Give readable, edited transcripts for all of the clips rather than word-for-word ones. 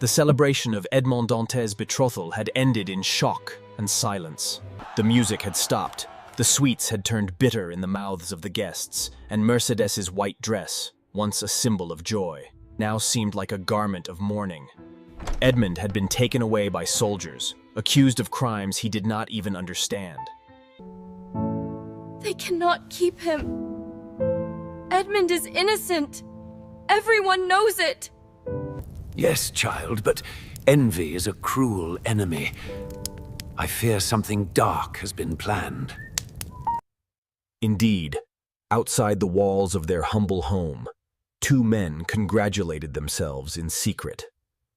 The celebration of Edmond Dantes' betrothal had ended in shock and silence. The music had stopped, the sweets had turned bitter in the mouths of the guests, and Mercedes's white dress, once a symbol of joy, now seemed like a garment of mourning. Edmond had been taken away by soldiers, accused of crimes he did not even understand. They cannot keep him. Edmond is innocent. Everyone knows it. Yes, child, but envy is a cruel enemy. I fear something dark has been planned. Indeed, outside the walls of their humble home, two men congratulated themselves in secret.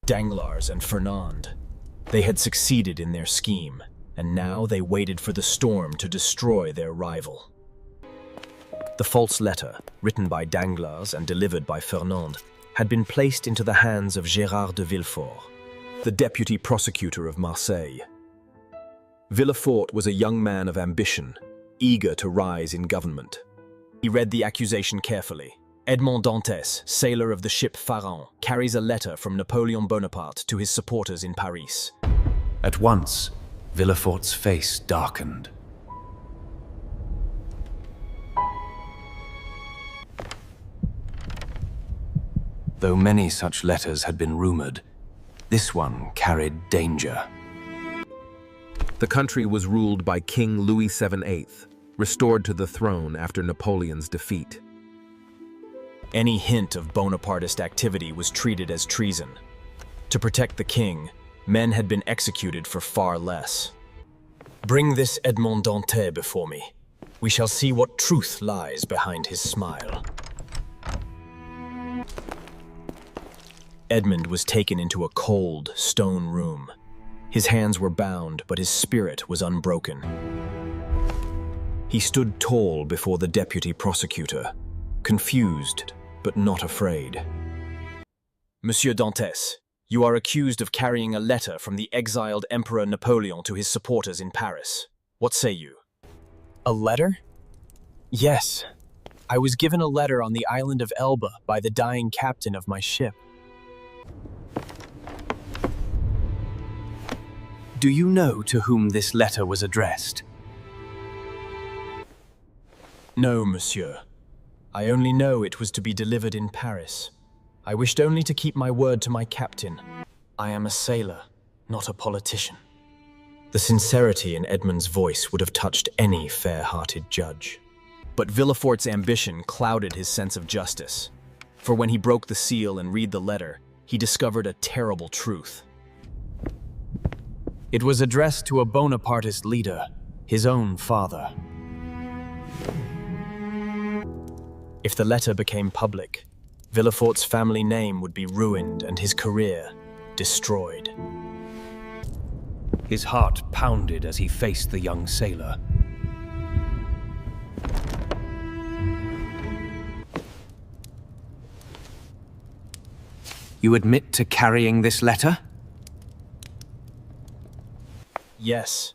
Danglars and Fernand. They had succeeded in their scheme, and now they waited for the storm to destroy their rival. The false letter, written by Danglars and delivered by Fernand, had been placed into the hands of Gérard de Villefort, the deputy prosecutor of Marseille. Villefort was a young man of ambition, eager to rise in government. He read the accusation carefully. Edmond Dantes, sailor of the ship Pharaon, carries a letter from Napoleon Bonaparte to his supporters in Paris. At once, Villefort's face darkened. Though many such letters had been rumored, this one carried danger. The country was ruled by King Louis VIII, restored to the throne after Napoleon's defeat. Any hint of Bonapartist activity was treated as treason. To protect the king, men had been executed for far less. Bring this Edmond Dantes before me. We shall see what truth lies behind his smile. Edmond was taken into a cold, stone room. His hands were bound, but his spirit was unbroken. He stood tall before the deputy prosecutor, confused but not afraid. Monsieur Dantes, you are accused of carrying a letter from the exiled Emperor Napoleon to his supporters in Paris. What say you? A letter? Yes. I was given a letter on the island of Elba by the dying captain of my ship. Do you know to whom this letter was addressed? No, monsieur. I only know it was to be delivered in Paris. I wished only to keep my word to my captain. I am a sailor, not a politician. The sincerity in Edmond's voice would have touched any fair-hearted judge. But Villefort's ambition clouded his sense of justice. For when he broke the seal and read the letter, he discovered a terrible truth. It was addressed to a Bonapartist leader, his own father. If the letter became public, Villefort's family name would be ruined and his career destroyed. His heart pounded as he faced the young sailor. You admit to carrying this letter? Yes,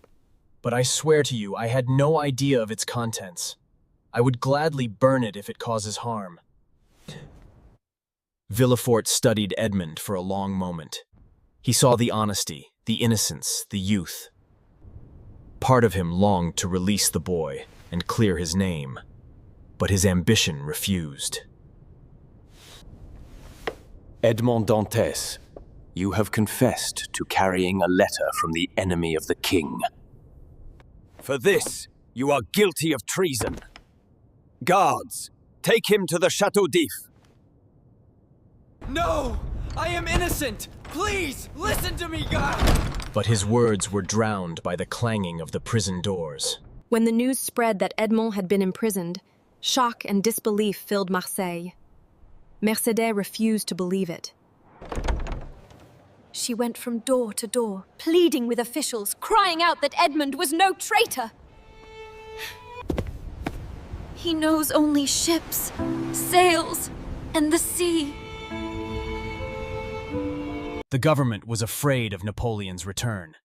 but I swear to you I had no idea of its contents. I would gladly burn it if it causes harm. Villefort studied Edmond for a long moment. He saw the honesty, the innocence, the youth. Part of him longed to release the boy and clear his name, but his ambition refused. Edmond Dantes, you have confessed to carrying a letter from the enemy of the king. For this, you are guilty of treason. Guards, take him to the Château d'If. No! I am innocent! Please, listen to me, God! But his words were drowned by the clanging of the prison doors. When the news spread that Edmond had been imprisoned, shock and disbelief filled Marseille. Mercédès refused to believe it. She went from door to door, pleading with officials, crying out that Edmond was no traitor. He knows only ships, sails, and the sea. The government was afraid of Napoleon's return,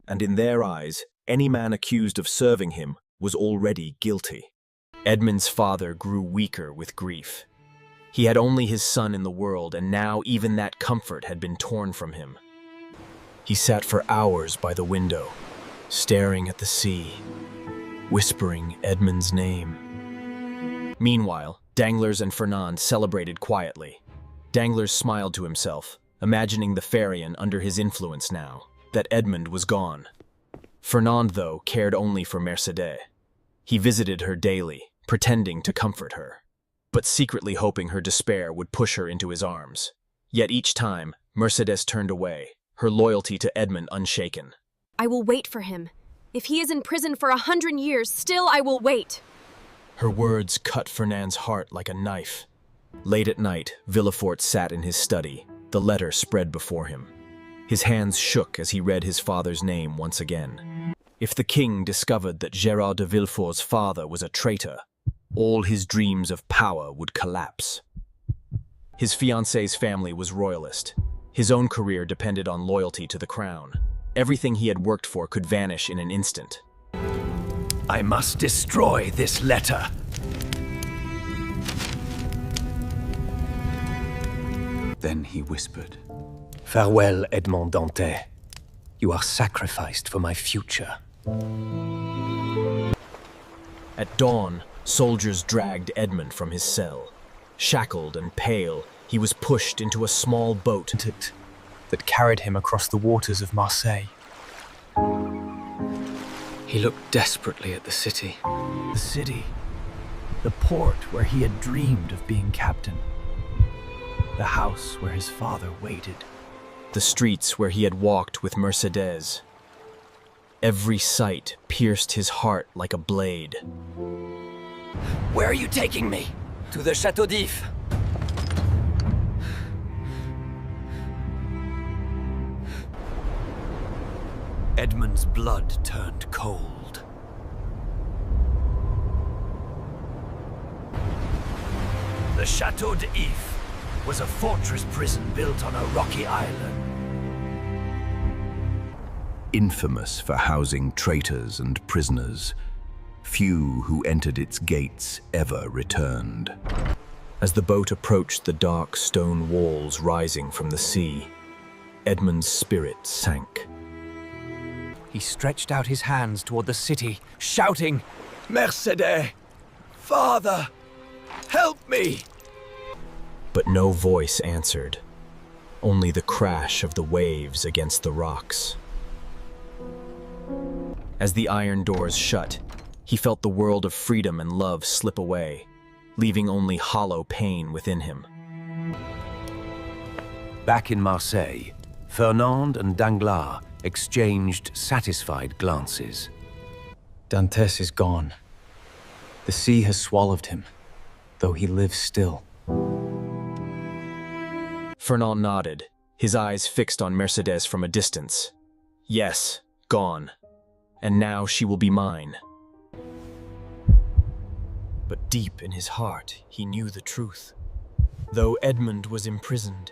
and in their eyes, any man accused of serving him was already guilty. Edmond's father grew weaker with grief. He had only his son in the world, and now even that comfort had been torn from him. He sat for hours by the window, staring at the sea, whispering Edmund's name. Meanwhile, Danglars and Fernand celebrated quietly. Danglars smiled to himself, imagining the Farian under his influence now, that Edmund was gone. Fernand, though, cared only for Mercedes. He visited her daily, pretending to comfort her, but secretly hoping her despair would push her into his arms. Yet each time, Mercedes turned away, her loyalty to Edmund unshaken. I will wait for him. If he is in prison for 100 years, still I will wait. Her words cut Fernand's heart like a knife. Late at night, Villefort sat in his study, the letter spread before him. His hands shook as he read his father's name once again. If the king discovered that Gérard de Villefort's father was a traitor, all his dreams of power would collapse. His fiancée's family was royalist. His own career depended on loyalty to the crown. Everything he had worked for could vanish in an instant. I must destroy this letter. Then he whispered, Farewell, Edmond Dantès. You are sacrificed for my future. At dawn, soldiers dragged Edmund from his cell. Shackled and pale, he was pushed into a small boat that carried him across the waters of Marseille. He looked desperately at the city. the city, the port where he had dreamed of being captain, the house where his father waited, the streets where he had walked with Mercedes. Every sight pierced his heart like a blade. Where are you taking me? To the Château d'If. Edmund's blood turned cold. The Château d'If was a fortress prison built on a rocky island. infamous for housing traitors and prisoners. Few who entered its gates ever returned. As the boat approached the dark stone walls rising from the sea, Edmund's spirit sank. He stretched out his hands toward the city, shouting, "Mercedes! Father! Help me!" But no voice answered, only the crash of the waves against the rocks. As the iron doors shut, he felt the world of freedom and love slip away, leaving only hollow pain within him. Back in Marseille, Fernand and Danglars exchanged satisfied glances. Dantès is gone. The sea has swallowed him, though he lives still. Fernand nodded, his eyes fixed on Mercedes from a distance. Yes, gone. And now she will be mine. But deep in his heart, he knew the truth. Though Edmund was imprisoned,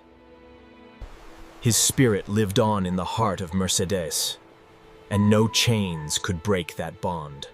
his spirit lived on in the heart of Mercedes, and no chains could break that bond.